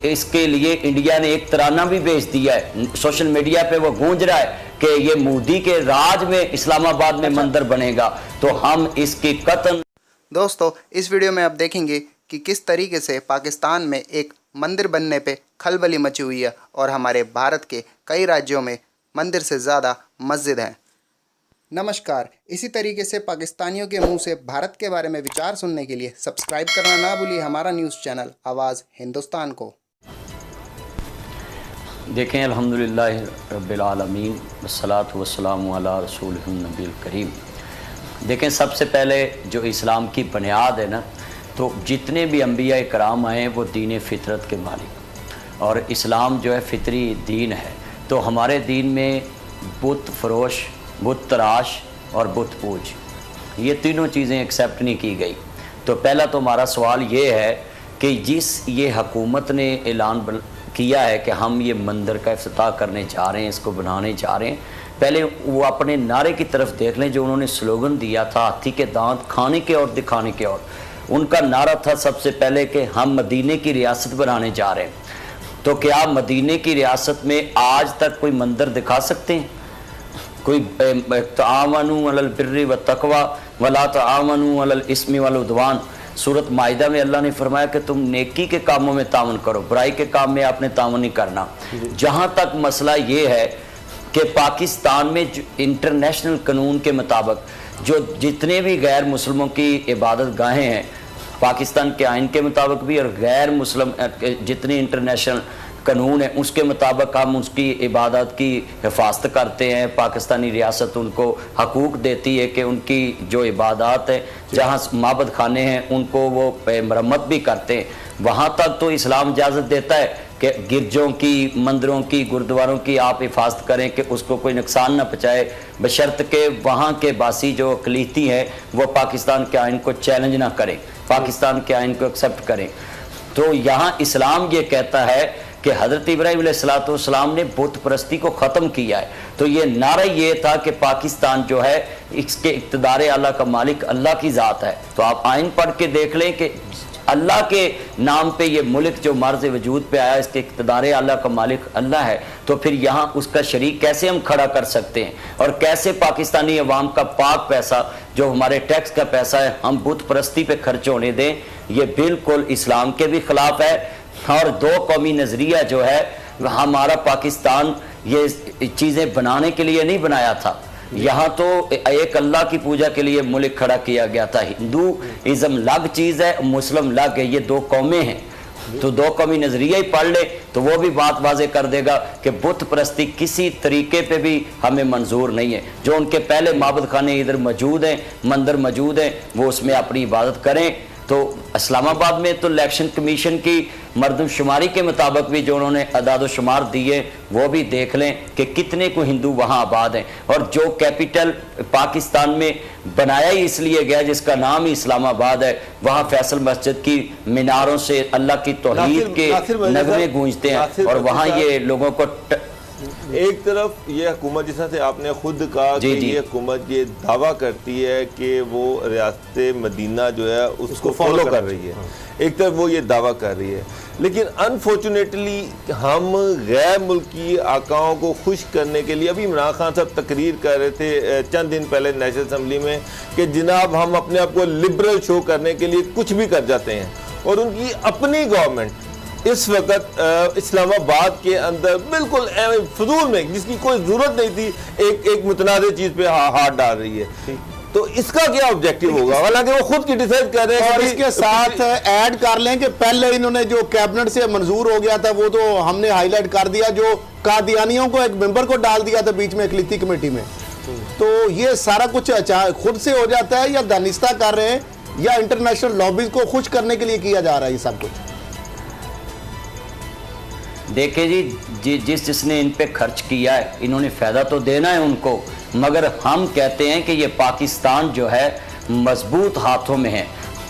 اس کے لیے انڈیا نے ایک ترانہ بھی بھیج دیا ہے، سوشل میڈیا پہ وہ گونج رہا ہے کہ یہ مودی کے راج میں اسلام آباد میں مندر بنے گا، تو ہم اس کی قطعاً۔ دوستو اس ویڈیو میں آپ دیکھیں گے کہ کس طریقے سے پاکستان میں ایک مندر بننے پہ کھلبلی مچی ہوئی ہے اور ہمارے بھارت کے کئی راجیوں میں مندر سے زیادہ مسجد ہیں۔ نمسکار، اسی طریقے سے پاکستانیوں کے منہ سے بھارت کے بارے میں وچار سننے کے لیے سبسکرائب کرنا نہ بھولیے ہمارا نیوز چینل آواز ہندوستان کو۔ دیکھیں الحمدللہ رب العالمین والصلاة والسلام علی رسول النبی الکریم۔ دیکھیں سب سے پہلے جو اسلام کی بنیاد ہے نا، تو جتنے بھی انبیاء کرام آئے ہیں وہ دین فطرت کے مالک، اور اسلام جو ہے فطری دین ہے۔ تو ہمارے دین میں بت فروش، بت تراش اور بت پوج، یہ تینوں چیزیں ایکسیپٹ نہیں کی گئی۔ تو پہلا تو ہمارا سوال یہ ہے کہ جس یہ حکومت نے اعلان کیا ہے کہ ہم یہ مندر کا افتتاح کرنے جا رہے ہیں، اس کو بنانے جا رہے ہیں، پہلے وہ اپنے نعرے کی طرف دیکھ لیں جو انہوں نے سلوگن دیا تھا، ہاتھی کے دانت کھانے کے اور دکھانے کے اور۔ ان کا نعرہ تھا سب سے پہلے کہ ہم مدینے کی ریاست بنانے جا رہے ہیں۔ تو کیا مدینے کی ریاست میں آج تک کوئی مندر دکھا سکتے ہیں؟ کوئی تعاونوا علی البر والتقوی ولا تعاونوا علی الاسم والعدوان، سورۃ مائدہ میں اللہ نے فرمایا کہ تم نیکی کے کاموں میں تعاون کرو، برائی کے کام میں آپ نے تعاون نہیں کرنا۔ جہاں تک مسئلہ یہ ہے کہ پاکستان میں انٹرنیشنل قانون کے مطابق جو جتنے بھی غیر مسلموں کی عبادت گاہیں ہیں، پاکستان کے آئین کے مطابق بھی اور غیر مسلم جتنے انٹرنیشنل قانون ہے اس کے مطابق ہم اس کی عبادت کی حفاظت کرتے ہیں۔ پاکستانی ریاست ان کو حقوق دیتی ہے کہ ان کی جو عبادات ہیں، جہاں معبد خانے ہیں، ان کو وہ مرمت بھی کرتے ہیں۔ وہاں تک تو اسلام اجازت دیتا ہے کہ گرجوں کی، مندروں کی، گردواروں کی آپ حفاظت کریں کہ اس کو کوئی نقصان نہ پہنچائے، بشرط کہ وہاں کے باسی جو اقلیتی ہیں وہ پاکستان کے آئین کو چیلنج نہ کریں، پاکستان کے آئین کو ایکسیپٹ کریں۔ تو یہاں اسلام یہ کہتا ہے کہ حضرت ابراہیم علیہ السلام نے بت پرستی کو ختم کیا ہے۔ تو یہ نعرہ یہ تھا کہ پاکستان جو ہے اس کے اقتدار اعلیٰ کا مالک اللہ کی ذات ہے۔ تو آپ آئین پڑھ کے دیکھ لیں کہ اللہ کے نام پہ یہ ملک جو مرز وجود پہ آیا، اس کے اقتدار اعلیٰ کا مالک اللہ ہے۔ تو پھر یہاں اس کا شریک کیسے ہم کھڑا کر سکتے ہیں؟ اور کیسے پاکستانی عوام کا پاک پیسہ جو ہمارے ٹیکس کا پیسہ ہے ہم بت پرستی پہ خرچ ہونے دیں؟ یہ بالکل اسلام کے بھی خلاف ہے۔ اور دو قومی نظریہ جو ہے ہمارا پاکستان یہ چیزیں بنانے کے لیے نہیں بنایا تھا، یہاں تو ایک اللہ کی پوجا کے لیے ملک کھڑا کیا گیا تھا۔ ہندوازم الگ چیز ہے، مسلم الگ ہے، یہ دو قومیں ہیں۔ تو دو قومی نظریہ ہی پڑھ لے تو وہ بھی بات واضح کر دے گا کہ بت پرستی کسی طریقے پہ بھی ہمیں منظور نہیں ہے۔ جو ان کے پہلے معبد خانے ادھر موجود ہیں، مندر موجود ہیں، وہ اس میں اپنی عبادت کریں۔ تو اسلام آباد میں تو الیکشن کمیشن کی مردم شماری کے مطابق بھی جو انہوں نے اعداد و شمار دیے وہ بھی دیکھ لیں کہ کتنے کو ہندو وہاں آباد ہیں۔ اور جو کیپٹل پاکستان میں بنایا ہی اس لیے گیا جس کا نام ہی اسلام آباد ہے، وہاں فیصل مسجد کی میناروں سے اللہ کی توحید کے نغمے گونجتے ہیں، اور وہاں یہ لوگوں کو ایک طرف یہ حکومت جس طرح سے آپ نے خود کہا کہ یہ حکومت یہ دعویٰ کرتی ہے کہ وہ ریاست مدینہ جو ہے اس کو فالو کر رہی ہے، ایک طرف وہ یہ دعویٰ کر رہی ہے، لیکن انفارچونیٹلی ہم غیر ملکی آقاؤں کو خوش کرنے کے لیے، ابھی عمران خان صاحب تقریر کر رہے تھے چند دن پہلے نیشنل اسمبلی میں کہ جناب ہم اپنے آپ کو لبرل شو کرنے کے لیے کچھ بھی کر جاتے ہیں، اور ان کی اپنی گورنمنٹ اس وقت اسلام آباد کے اندر بالکل فضول میں جس کی کوئی ضرورت نہیں تھی ایک متنازع چیز پہ ہاتھ ڈال رہی ہے۔ تو اس کا کیا آبجیکٹو ہوگا؟ حالانکہ وہ خود کرٹیسائز کر رہے ہیں۔ اور اس کے ساتھ ایڈ کر لیں کہ پہلے انہوں نے جو کیبنٹ سے منظور ہو گیا تھا وہ تو ہم نے ہائی لائٹ کر دیا، جو قادیانیوں کو ایک ممبر کو ڈال دیا تھا بیچ میں اقلیتی کمیٹی میں۔ تو یہ سارا کچھ خود سے ہو جاتا ہے یا دانستہ کر رہے ہیں یا انٹرنیشنل لابیز کو خوش کرنے کے لیے کیا جا رہا ہے یہ سب کچھ؟ دیکھیں جی جس نے ان پہ خرچ کیا ہے انہوں نے فائدہ تو دینا ہے ان کو، مگر ہم کہتے ہیں کہ یہ پاکستان جو ہے مضبوط ہاتھوں میں ہے۔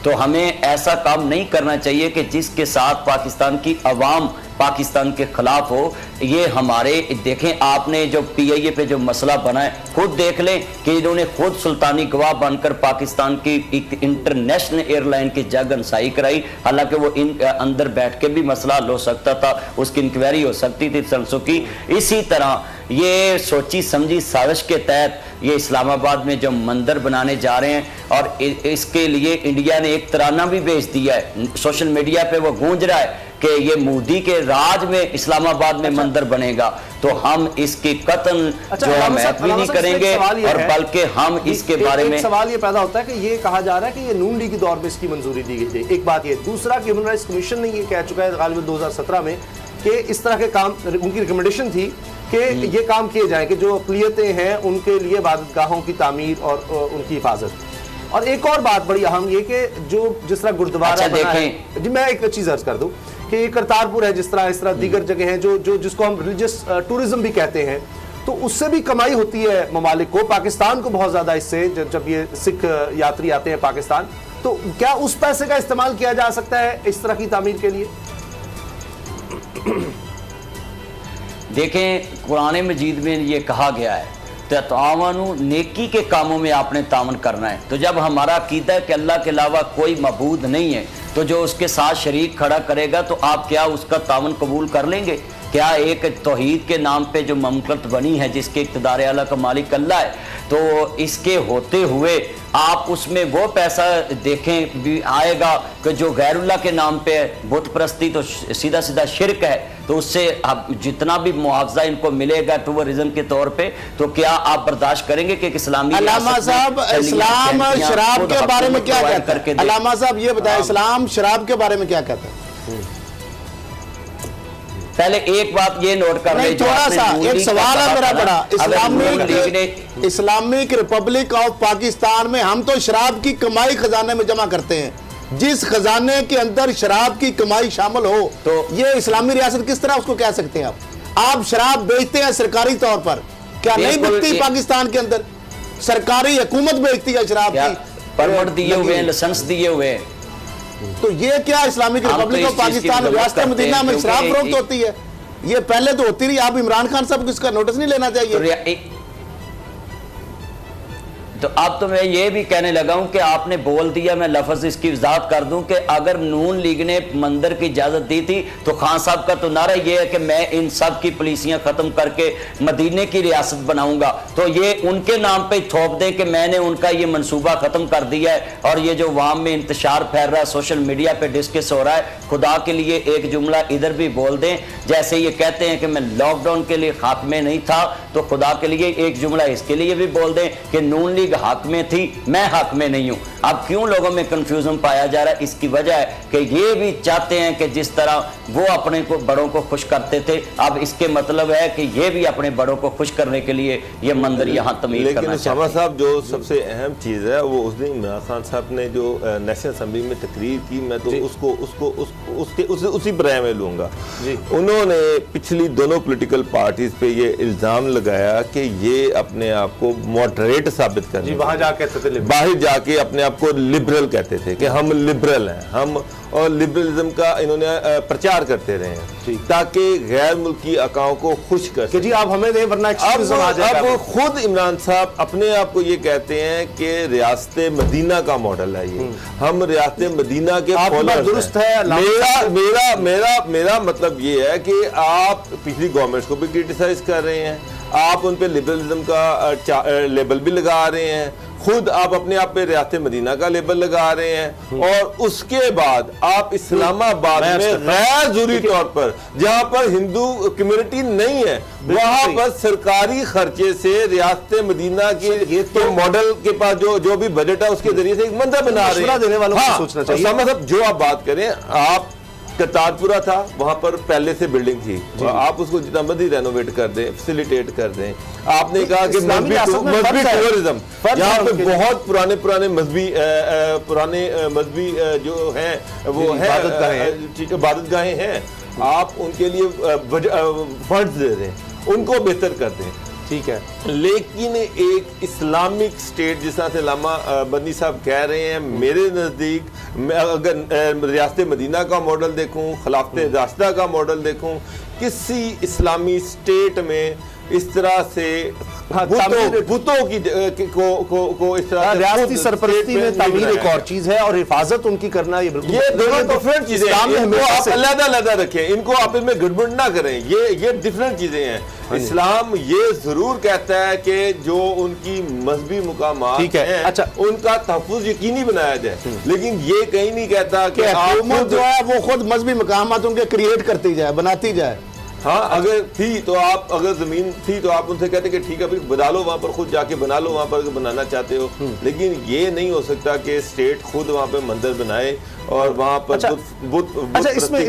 تو ہمیں ایسا کام نہیں کرنا چاہیے کہ جس کے ساتھ پاکستان کی عوام پاکستان کے خلاف ہو. یہ ہمارے دیکھیں آپ نے جو پی آئی اے پہ جو مسئلہ بنا ہے خود دیکھ لیں کہ انہوں نے خود سلطانی گواہ بن کر پاکستان کی ایک انٹرنیشنل ایئر لائن کی جگ انسائی کرائی, حالانکہ وہ اندر بیٹھ کے بھی مسئلہ حل ہو سکتا تھا, اس کی انکوائری ہو سکتی تھی سنسو کی. اسی طرح یہ سوچی سمجھی سازش کے تحت یہ اسلام آباد میں جو مندر بنانے جا رہے ہیں, اور اس کے لیے انڈیا نے ایک ترانہ بھی بھیج دیا ہے, سوشل میڈیا پہ وہ گونج رہا ہے کہ یہ مودی کے راج میں اسلام آباد میں مندر بنے گا. تو ہم اس کی قطن جو ہم بھی نہیں کریں گے, اور بلکہ ہم اس کے بارے میں سوال یہ پیدا ہوتا ہے کہ یہ کہا جا رہا ہے کہ یہ نون لیگ کے دور میں اس کی منظوری دی گئی تھی. ایک بات یہ, دوسرا کہ ہیومن رائٹس کمیشن نے یہ کہہ چکا ہے غالباً 2017 میں کہ اس طرح کے کام, ان کی ریکمنڈیشن تھی کہ یہ کام کیے جائیں کہ جو اقلیتیں ہیں ان کے لیے عبادت گاہوں کی تعمیر اور ان کی حفاظت. اور ایک اور بات بڑی اہم یہ کہ جو جس طرح گردوارہ بنا ہے, جی میں ایک چیز عرض کر دوں کہ یہ کرتارپور ہے, جس طرح دیگر جگہ ہیں جو جس کو ہم ریلیجس ٹورزم بھی کہتے ہیں, تو اس سے بھی کمائی ہوتی ہے ممالک کو, پاکستان کو بہت زیادہ اس سے, جب یہ سکھ یاتری آتے ہیں پاکستان, تو کیا اس پیسے کا استعمال کیا جا سکتا ہے اس طرح کی تعمیر کے لیے؟ دیکھیں قرآن مجید میں یہ کہا گیا ہے تعاونوا نیکی کے کاموں میں آپ نے تعاون کرنا ہے. تو جب ہمارا عقیدہ ہے کہ اللہ کے علاوہ کوئی معبود نہیں ہے, تو جو اس کے ساتھ شریک کھڑا کرے گا تو آپ کیا اس کا تعاون قبول کر لیں گے؟ کیا ایک توحید کے نام پہ جو مملکت بنی ہے جس کے اقتدار اعلیٰ کا مالک اللہ ہے, تو اس کے ہوتے ہوئے آپ اس میں وہ پیسہ دیکھیں بھی آئے گا کہ جو غیر اللہ کے نام پہ بت پرستی تو سیدھا سیدھا شرک ہے, تو اس سے جتنا بھی معاوضہ ان کو ملے گا ٹورزم کے طور پہ, تو کیا آپ برداشت کریں گے کہ اسلامی علامہ صاحب اسلام شراب کے بارے میں کیا کہتا ہے؟ علامہ صاحب یہ بتائیں اسلام شراب کے بارے میں کیا کہتا ہے؟ پہلے ایک بات یہ نوٹ کر لیں, تھوڑا سا ایک سوال ہے میرا بڑا, اسلامک ریپبلک آف پاکستان میں ہم تو شراب کی کمائی خزانے میں جمع کرتے ہیں, جس خزانے کے اندر شراب کی کمائی شامل ہو تو یہ اسلامی ریاست کس طرح اس کو کہہ سکتے ہیں آپ شراب بیچتے ہیں سرکاری طور پر, کیا نہیں بکتی پاکستان کے اندر؟ سرکاری حکومت بیچتی ہے شراب کی, پرمٹ دیے ہوئے ہیں, لائسنس دیے ہوئے ہیں, تو یہ کیا اسلامک ریپبلک آف پاکستان ریاست مدینہ میں شراب فروخت ہوتی ہے؟ یہ پہلے تو ہوتی رہی, آپ عمران خان صاحب کو اس کا نوٹس نہیں لینا چاہیے؟ تو اب تو میں یہ بھی کہنے لگا ہوں کہ آپ نے بول دیا, میں لفظ اس کی وضاحت کر دوں کہ اگر نون لیگ نے مندر کی اجازت دی تھی تو خان صاحب کا تو نعرہ یہ ہے کہ میں ان سب کی پولیسیاں ختم کر کے مدینے کی ریاست بناؤں گا, تو یہ ان کے نام پہ تھوپ دیں کہ میں نے ان کا یہ منصوبہ ختم کر دیا ہے. اور یہ جو عوام میں انتشار پھیل رہا ہے, سوشل میڈیا پہ ڈسکس ہو رہا ہے, خدا کے لیے ایک جملہ ادھر بھی بول دیں, جیسے یہ کہتے ہیں کہ میں لاک ڈاؤن کے لیے حق میں نہیں تھا, تو خدا کے لیے ایک جملہ اس کے لیے بھی بول دیں کہ نون لیگ حق میں تھی, میں حق میں نہیں ہوں. اب کیوں لوگوں میں کنفیوژن پایا جا رہا ہے؟ اس کی وجہ ہے کہ یہ بھی چاہتے ہیں کہ جس طرح وہ اپنے کو بڑوں کو خوش کرتے تھے, اب اس کے مطلب ہے کہ یہ بھی اپنے بڑوں کو خوش کرنے کے لیے یہ مندر یہاں تعمیر کرنا چاہتے ہیں. لیکن اسامہ صاحب جو سب سے اہم چیز ہے وہ اس دن عمران خان صاحب نے جو نیشنل اسمبلی میں تقریر کی, میں تو اسی برائے میں لوں گا. انہوں نے پچھلی دونوں پولیٹیکل پارٹیز پہ یہ الزام لگایا کہ یہ اپنے آپ کو ماڈریٹ ثابت کرنے, باہر جا کے اپنے آپ کو لبرل کہتے تھے کہ ہم لبرل ہیں, ہم اور لبرلزم کا انہوں نے پرچار کرتے رہے ہیں تاکہ غیر ملکی عقاؤں کو خوش کر سکیں. جی آپ ہمیں دیں ورنہ اب خود عمران صاحب اپنے آپ کو یہ کہتے ہیں کہ ریاست مدینہ کا ماڈل ہے, یہ ہم ریاست مدینہ کے درست ہے. میرا مطلب یہ ہے کہ آپ پچھلی گورنمنٹس کو بھی کرٹیسائز کر رہے ہیں, آپ ان پہ لبرلزم کا لیبل بھی لگا رہے ہیں, خود آپ اپنے آپ پہ ریاست مدینہ کا لیبل لگا رہے ہیں, اور اس کے بعد آپ اسلام آباد میں غیر ضروری طور پر جہاں پر ہندو کمیونٹی نہیں ہے وہاں پر سرکاری خرچے سے ریاست مدینہ کے ماڈل کے پاس جو بھی بجٹ ہے اس کے ذریعے سے ایک مندر بنا رہے ہیں. جو آپ بات کریں, آپ کرتارپورہ تھا, وہاں پر پہلے سے بلڈنگ تھی, آپ اس کو جتنا مرضی رینوویٹ کر دیں, فیسیلیٹیٹ کر دیں. آپ نے کہا کہ مذہبی ٹورزم, یہاں پہ بہت پرانے مذہبی جو ہیں وہ ہیں عبادت گاہیں ہیں, آپ ان کے لیے فنڈز دے دیں, ان کو بہتر کر دیں. ٹھیک ہے، لیکن ایک اسلامک سٹیٹ جس طرح سے علامہ بندی صاحب کہہ رہے ہیں، میرے نزدیک میں اگر ریاست مدینہ کا ماڈل دیکھوں، خلافت راشدہ کا ماڈل دیکھوں، کسی اسلامی سٹیٹ میں اس طرح سے بتوں کی کو اس طرح ریاستی سرپرستی میں تعمیر ایک اور چیز ہے، اور حفاظت ان کی کرنا یہ بالکل یہ دونوں ڈفرینٹ چیزیں ہیں، ان کو آپ علیحدہ علیحدہ رکھیں، ان کو آپس میں گڑبڑ نہ کریں، یہ ڈفرینٹ چیزیں ہیں۔ اسلام یہ ضرور کہتا ہے کہ جو ان کی مذہبی مقامات ہیں ان کا تحفظ یقینی بنایا جائے، لیکن یہ کہیں نہیں کہتا کہ حکومت جو ہے وہ خود مذہبی مقامات ان کے کریٹ کرتی جائے، بناتی جائے۔ ہاں اگر تھی تو آپ، اگر زمین تھی تو آپ ان سے کہتے کہ ٹھیک ہے بنا لو، وہاں پر خود جا کے بنا لو وہاں پر بنانا چاہتے ہو، لیکن یہ نہیں ہو سکتا کہ اسٹیٹ خود وہاں پہ مندر بنائے اور وہاں پر اس میں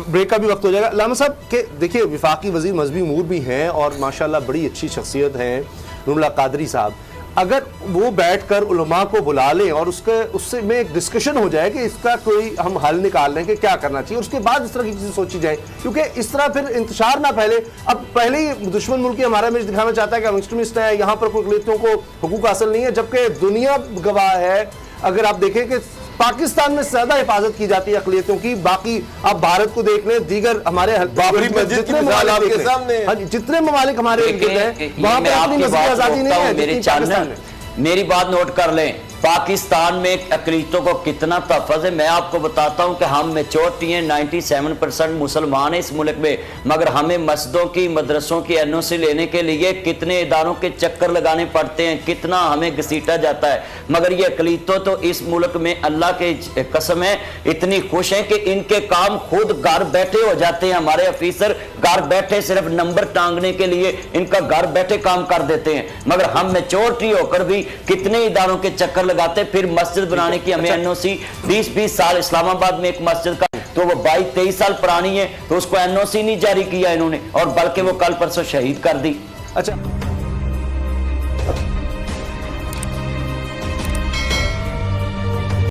بریک کا بھی وقت ہو جائے گا۔ علامہ صاحب کہ دیکھیے وفاقی وزیر مذہبی امور بھی ہیں اور ماشاءاللہ بڑی اچھی شخصیت ہیں نور اللہ قادری صاحب، اگر وہ بیٹھ کر علماء کو بلا لیں اور اس سے میں ایک ڈسکشن ہو جائے کہ اس کا کوئی ہم حل نکال لیں کہ کیا کرنا چاہیے، اس کے بعد اس طرح کی چیزیں سوچی جائیں، کیونکہ اس طرح پھر انتشار نہ پھیلے۔ اب پہلے ہی دشمن ملک ہمارا امیج دکھانا چاہتا ہے کہ ہم ایکسٹریمسٹ ہیں، یہاں پر کوئی اقلیتوں کو حقوق حاصل نہیں ہے، جبکہ دنیا گواہ ہے، اگر آپ دیکھیں کہ پاکستان میں زیادہ حفاظت کی جاتی ہے اقلیتوں کی، باقی آپ بھارت کو دیکھ لیں، دیگر ہمارے بابری مسجد کی مثال آپ کے سامنے ہے، جتنے ممالک ہمارے ہیں وہاں پر اتنی مذہبی آزادی نہیں ہے جتنی پاکستان میں۔ میری بات نوٹ کر لیں، پاکستان میں اقلیتوں کو کتنا تحفظ ہے میں آپ کو بتاتا ہوں کہ ہم میچورٹی ہیں، 97% مسلمان ہیں اس ملک میں، مگر ہمیں مسجدوں کی مدرسوں کی NOC لینے کے لیے کتنے اداروں کے چکر لگانے پڑتے ہیں، کتنا ہمیں گھسیٹا جاتا ہے، مگر یہ اقلیتوں تو اس ملک میں اللہ کے قسم ہے اتنی خوش ہیں کہ ان کے کام خود گھر بیٹھے ہو جاتے ہیں، ہمارے آفیسر گھر بیٹھے صرف نمبر ٹانگنے کے لیے ان کا گھر بیٹھے کام کر دیتے ہیں، مگر ہم میچورٹی ہو کر بھی کتنے اداروں کے چکر لگاتے، پھر مسجد بنانے کی ہمیں NOC 20 سال، اسلام آباد میں ایک مسجد کا تو وہ 22-23 سال پرانی ہے تو اس کو NOC نہیں جاری کیا انہوں نے، اور بلکہ وہ کل پرسوں شہید کر دی۔ اچھا